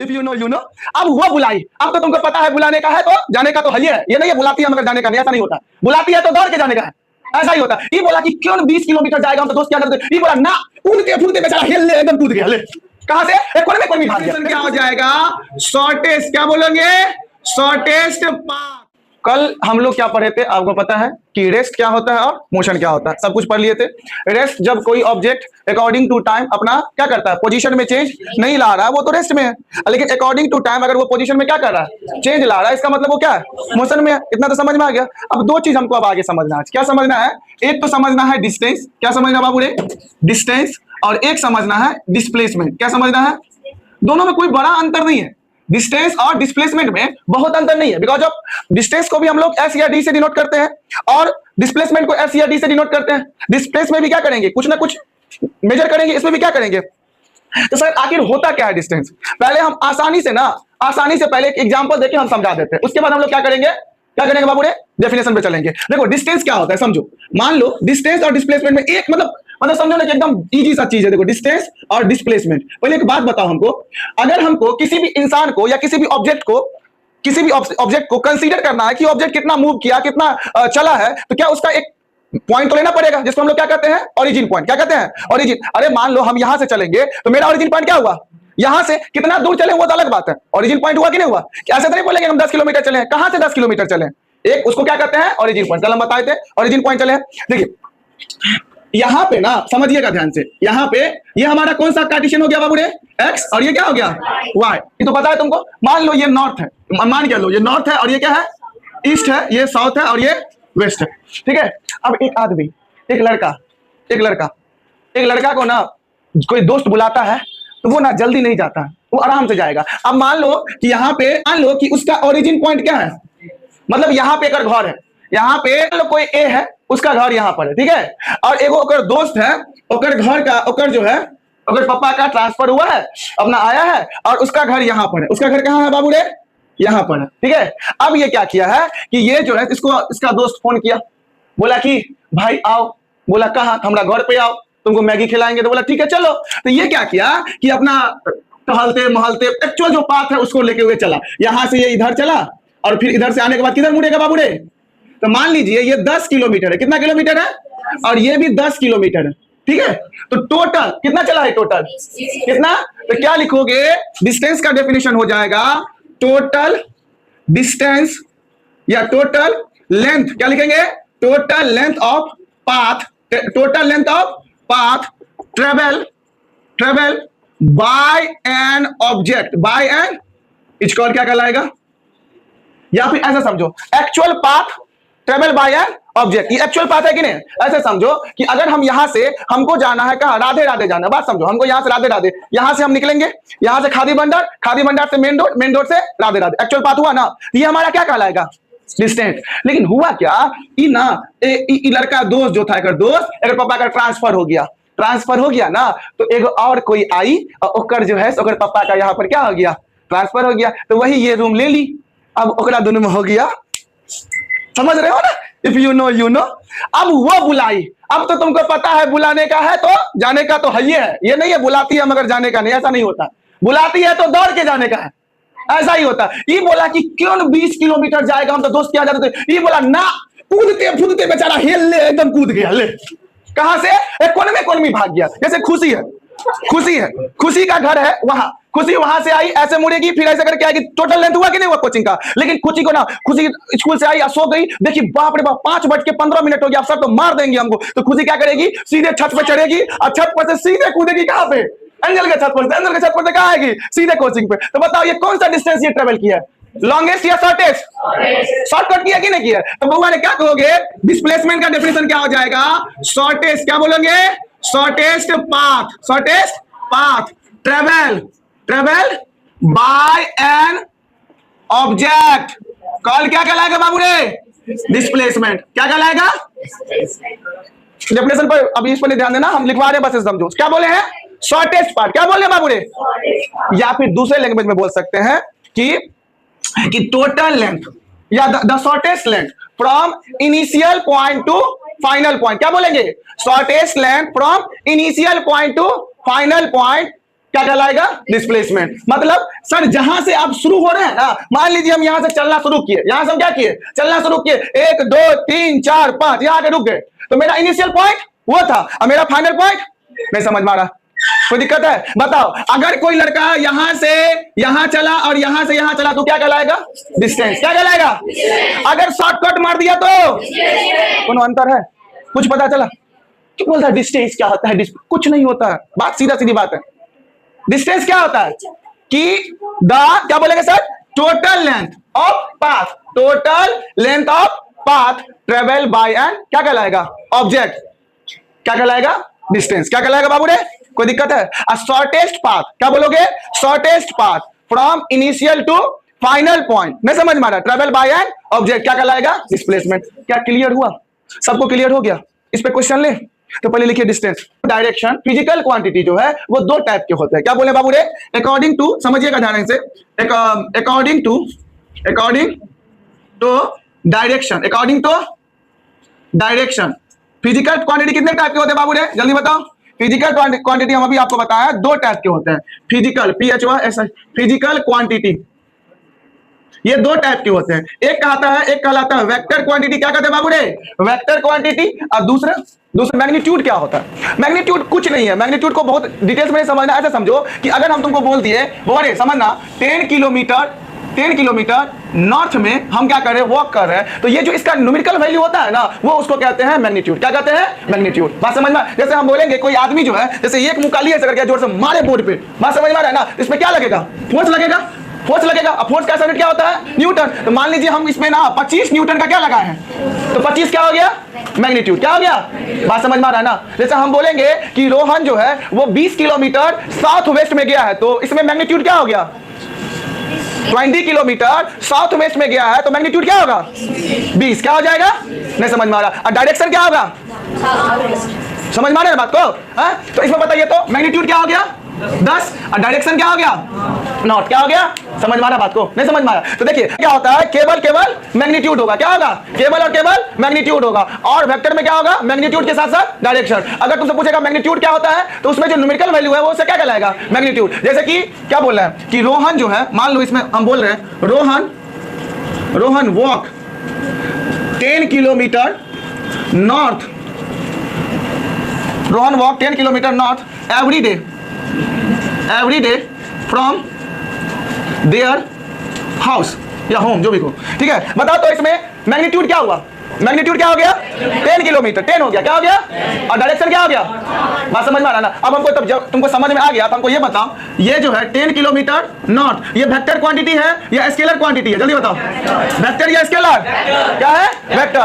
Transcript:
If you know you know. अब वो बुलाई, अब तो तुमको पता है बुलाने का है तो जाने का तो है, ये नहीं है बुलाती है मगर जाने का नहीं, ऐसा नहीं होता। बुलाती है तो दौड़ के जाने का है, ऐसा ही होता। ये बोला कि क्यों 20 किलोमीटर जाएगा, हम तो दोस्त क्या करते, ये बोला ना, कूदते फूदते बेचारा हिल ले, एकदम कूद गया। ले कहां से, एक कोने में कोई भाग गया। क्या हो जाएगा, शॉर्टेस्ट, क्या बोलेंगे, शॉर्टेस्ट पाथ। कल हम लोग क्या पढ़े थे, आपको पता है कि रेस्ट क्या होता है और मोशन क्या होता है, सब कुछ पढ़ लिए थे। रेस्ट जब कोई ऑब्जेक्ट अकॉर्डिंग टू टाइम अपना क्या करता है, पोजीशन में चेंज नहीं ला रहा है, वो तो रेस्ट में है। लेकिन अकॉर्डिंग टू टाइम अगर वो पोजीशन में क्या कर रहा है, चेंज ला रहा है, इसका मतलब वो क्या है, मोशन में है। इतना तो समझ में आ गया। अब दो चीज हमको अब आगे समझना है। क्या समझना है, एक तो समझना है डिस्टेंस, क्या समझना बाबू रे, डिस्टेंस, और एक समझना है डिस्प्लेसमेंट। क्या समझना है, दोनों में कोई बड़ा अंतर नहीं है, डिस्टेंस और डिस्प्लेसमेंट में बहुत अंतर नहीं है। बिकॉज ऑफ डिस्टेंस को भी हम लोग एस या डी से डिनोट करते हैं और डिस्प्लेसमेंट को एस या डी से डिनोट करते हैं। डिस्प्लेस में भी क्या करेंगे, कुछ ना कुछ मेजर करेंगे, इसमें भी क्या करेंगे। तो सर आखिर होता क्या है डिस्टेंस, पहले हम आसानी से पहले एक एग्जांपल देके हम समझा देते हैं, उसके बाद हम लोग क्या करेंगे बाबू रे, डेफिनेशन पे चलेंगे। देखो डिस्टेंस क्या होता है, समझो। मान लो डिस्टेंस और डिस्प्लेसमेंट में एक मतलब समझो ना कि एकदम इजी सा चीज है। देखो डिस्टेंस और डिस्प्लेसमेंट, पहले एक बात बताओ हमको, अगर हमको किसी भी इंसान को या किसी भी ऑब्जेक्ट को कंसीडर करना है कि ऑब्जेक्ट कितना मूव किया, कितना चला है, तो क्या उसका एक पॉइंट तो लेना पड़ेगा, जिसको हम लोग क्या कहते हैं, ओरिजिन पॉइंट। क्या कहते हैं, ओरिजिन। अरे मान लो हम यहां से चलेंगे तो मेरा ओरिजिन पॉइंट क्या हुआ, यहां से कितना दूर चले वो तो अलग बात है, ओरिजिन पॉइंट हुआ कि नहीं हुआ। ऐसे तो नहीं बोलेंगे हम 10 किलोमीटर चले, कहां से 10 किलोमीटर चले, एक उसको क्या कहते हैं, ओरिजिन पॉइंट। कल हम बताए थे ओरिजिन पॉइंट चले। देखिए यहां पे ना समझिएगा ध्यान से, यहां पे ये हमारा कौन सा कार्टेशियन हो गया बाबू रे, एक्स, और ये क्या हो गया, वाई। ये तो पता है तुमको। मान लो ये नॉर्थ है, मान के लो ये नॉर्थ है, और ये क्या है, ईस्ट है, ये साउथ है, और ये वेस्ट है, ठीक है। अब एक आदमी, एक लड़का को ना कोई दोस्त बुलाता है तो वो ना जल्दी नहीं जाता, वो आराम से जाएगा। अब मान लो कि यहाँ पे, मान लो कि उसका ओरिजिन पॉइंट क्या है, मतलब यहाँ पे अगर घर है, यहाँ पे कोई ए है, उसका घर यहाँ पर है, ठीक है। और एगो ओकर दोस्त है, ओकर घर का, ओकर जो है, ओकर पापा का ट्रांसफर हुआ है, अपना आया है, और उसका घर यहाँ पर है। उसका घर कहाँ है बाबू रे, यहाँ पर है, ठीक है। अब ये क्या किया है कि ये जो है इसको, इसका दोस्त फोन किया, बोला कि भाई आओ, बोला कहाँ, हमारा घर पे आओ, तुमको मैगी खिलाएंगे, तो बोला ठीक है चलो। तो ये क्या किया कि अपना टहलते महलते एक्चुअल जो पाथ है उसको लेके हुए चला, यहां से ये इधर चला, और फिर इधर से आने के बाद किधर मुड़ेगा बाबू रे। तो मान लीजिए ये 10 किलोमीटर है, कितना किलोमीटर है, और ये भी 10 किलोमीटर है, ठीक है। तो टोटल कितना चला है, टोटल कितना, तो क्या लिखोगे, डिस्टेंस का डेफिनेशन हो जाएगा टोटल डिस्टेंस या टोटल लेंथ। क्या लिखेंगे, total length of path, total length of path travel by an object, by an it's called क्या कहलाएगा, या फिर ऐसा समझो actual path travel by an object. ये एक्चुअल पाथ है कि नहीं, ऐसे समझो कि अगर हम यहां से, हमको जाना है कहां, राधे राधे जाना है, बात समझो, हमको यहां से राधे राधे, यहां से हम निकलेंगे, यहां से खादी बंडर से मेन रोड से राधे राधे, एक्चुअल पाथ हुआ ना। ये हमारा क्या कहलाएगा, डिस्टेंस। लेकिन हुआ क्या, ई ना ई लड़का दोस्त जो था, अगर दोस्त अगर पापा का ट्रांसफर हो गया ना, तो एक और कोई आई और ओकर जो है ओकर पापा का यहाँ पर क्या हो गया, ट्रांसफर हो गया, तो वही ये रूम ले ली। अब ओकरा दोनों में हो गया, समझ रहे हो ना, if you know you know. अब वो बुलाई, अब तो तुमको पता है बुलाने का है तो जाने का तो है, ये नहीं है बुलाती है मगर जाने का नहीं, ऐसा नहीं होता। बुलाती है तो दौड़ के जाने का है, ऐसा ही होता। ये बोला कि क्यों 20 किलोमीटर जाएगा, हम तो दोस्त क्या जाते थे। ये बोला ना, कूदते फूदते बेचारा हिल ले, एकदम कूद गया। ले कहां से, एक कोने में भाग गया। जैसे खुशी का घर है वहां, खुशी वहां से आई, ऐसे मुड़ेगी, फिर ऐसे करके आएगी। टोटल लेंथ हुआ कि नहीं हुआ कोचिंग का। लेकिन खुशी को ना, खुशी स्कूल से आई, सो गई, देखी बाप रे बाप 5:15 हो गया, सर तो मार देंगे हमको। तो खुशी क्या करेगी, सीधे छत पे चढ़ेगी, और छत पर से सीधे कूदेगी कहां पे, एंजल के छत पर से कहां आएगी, सीधे कोचिंग पे। तो बताओ ये कौन सा डिस्टेंस ये ट्रेवल किया है, लॉन्गेस्ट या शॉर्टेस्ट, शॉर्टकट किया कि नहीं किया। तो बउआ ने क्या कहोगे, डिस्प्लेसमेंट का डेफिनेशन क्या हो जाएगा, शॉर्टेस्ट, क्या बोलोगे, shortest path travel by an object, call क्या कहलाएगा बाबू रे, डिस्प्लेसमेंट। क्या कहलाएगा, डेफिनेशन पर अभी इस पर ध्यान देना, हम लिखवा रहे हैं, बस समझो क्या बोले हैं, शॉर्टेस्ट पार्ट। क्या बोले बाबू रे, या फिर दूसरे लैंग्वेज में बोल सकते हैं कि टोटल लेंथ या the shortest length from initial point two final point. क्या बोलेंगे, shortest length from initial point two final point क्या कहलाएगा? डिस्प्लेसमेंट। मतलब सर जहां से आप शुरू हो रहे हैं ना, मान लीजिए हम यहां से चलना शुरू किए, यहां से हम क्या किए? चलना शुरू किए, 1 2 3 4 5, यहां के रुक गए, तो मेरा इनिशियल पॉइंट वो था, और मेरा फाइनल पॉइंट नहीं समझ में आ रहा, कोई दिक्कत है? बताओ, अगर कोई लड़का यहां से यहां चला और यहां से यहां चला तो क्या कहलाएगा? डिस्टेंस। क्या कहलाएगा? अगर शॉर्टकट मार दिया तो कोनो अंतर है? कुछ पता चला? क्यों बोलता है डिस्टेंस क्या होता है? कुछ नहीं होता है, बात सीधा सीधी बात है। डिस्टेंस क्या होता है कि क्या बोलेंगे sir? Total length of path, total length of path travel by an क्या कहलाएगा? ऑब्जेक्ट। क्या कहलाएगा? डिस्टेंस। क्या कहलाएगा बाबू रे? कोई दिक्कत है? शॉर्टेस्ट पाथ, क्या बोलोगे? Shortest path from initial to final point, नहीं समझ में आ रहा? ट्रेवल बाय एन ऑब्जेक्ट क्या कहलाएगा? डिस्प्लेसमेंट। क्या क्लियर हुआ? सबको क्लियर हो गया? इस पे क्वेश्चन ले तो पहले लिखिए डिस्टेंस। डायरेक्शन, फिजिकल क्वांटिटी जो है वो दो टाइप के होते हैं। क्या बोले बाबू रे? अकॉर्डिंग टू, समझिएगा ध्यान से, according to direction, according to direction physical quantity कितने टाइप के होते हैं बाबू रे? जल्दी बताओ। फिजिकल क्वांटिटी हम अभी आपको बताया दो टाइप के होते हैं। फिजिकल, फिजिकल क्वांटिटी, ये दो टाइप के होते हैं। एक कहलाता है वेक्टर क्वांटिटी। क्या कहते हैं बाबू रे? Vector quantity. और दूसरा मैग्नीट्यूड क्या होता है? मैग्नीट्यूड कुछ नहीं है, मैग्नीट्यूड को बहुत डिटेल्स में समझना। ऐसा समझो कि अगर हम तुमको बोल दिए बोले समझना 10 किलोमीटर नॉर्थ में हम क्या कर रहे हैं? वॉक कर रहे हैं, तो ये जो इसका न्यूमेरिकल वैल्यू होता है ना, वो उसको कहते हैं मैग्नीट्यूड। क्या कहते हैं? मैग्नीट्यूड। बात समझ में? जैसे हम बोलेंगे कोई आदमी जो है, जैसे एक मुक्का लिए करके जोर से मारे बोर्ड पे, बात समझ में आ रहा है ना? इसमें क्या लगेगा? फोर्स लगेगा। फोर्स का यूनिट क्या होता है? न्यूटन। तो मान लीजिए हम इसमें ना 25 न्यूटन का क्या लगाए हैं, तो 25 क्या हो गया? मैग्नीट्यूड। क्या हो गया? बात समझ में आ रहा है ना? जैसे हम बोलेंगे कि रोहन जो है वो 20 किलोमीटर साउथ वेस्ट में गया है, तो इसमें मैग्नीट्यूड क्या हो गया? 20 किलोमीटर साउथ वेस्ट में गया है, तो मैग्नीट्यूड क्या होगा? 20। क्या हो जाएगा? नहीं समझ में आ रहा। और डायरेक्शन क्या होगा? समझ में आ रहा है बात को? तो इसमें बताइए तो मैग्नीट्यूड क्या हो गया? 10, और डायरेक्शन क्या हो गया? नॉर्थ। क्या हो गया? समझ में आ रहा बात को? नहीं समझ में आ रहा? तो देखिए क्या होता है, केवल मैग्नीट्यूड होगा। क्या होगा? केवल मैग्नीट्यूड होगा। और वेक्टर में क्या होगा? मैग्नीट्यूड के साथ साथ डायरेक्शन। अगर तुमसे पूछेगा मैग्नीट्यूड क्या होता है, तो उसमें जो न्यूमेरिकल वैल्यू है वो उसे क्या कहलाएगा? मैग्नीट्यूड। जैसे कि क्या बोल रहा है कि रोहन जो है, मान लो इसमें हम बोल रहे हैं Rohan walk 10 kilometre north, Rohan walk 10 kilometre north every day from their house या होम, जो भी हो। ठीक है, बताओ तो इसमें मैग्नीट्यूड क्या हुआ? मैग्नीट्यूड क्या हो गया? 10 किलोमीटर, 10 हो गया। क्या हो गया? और डायरेक्शन क्या हो गया? बात समझ में आ रहा ना? अब हमको तब जब तुमको समझ में आ गया तो हमको ये बताओ, ये जो है 10 किलोमीटर नॉर्थ, ये वेक्टर क्वांटिटी है या स्केलर क्वांटिटी है? जल्दी बताओ, वेक्टर या स्केलर? क्या है? वेक्टर।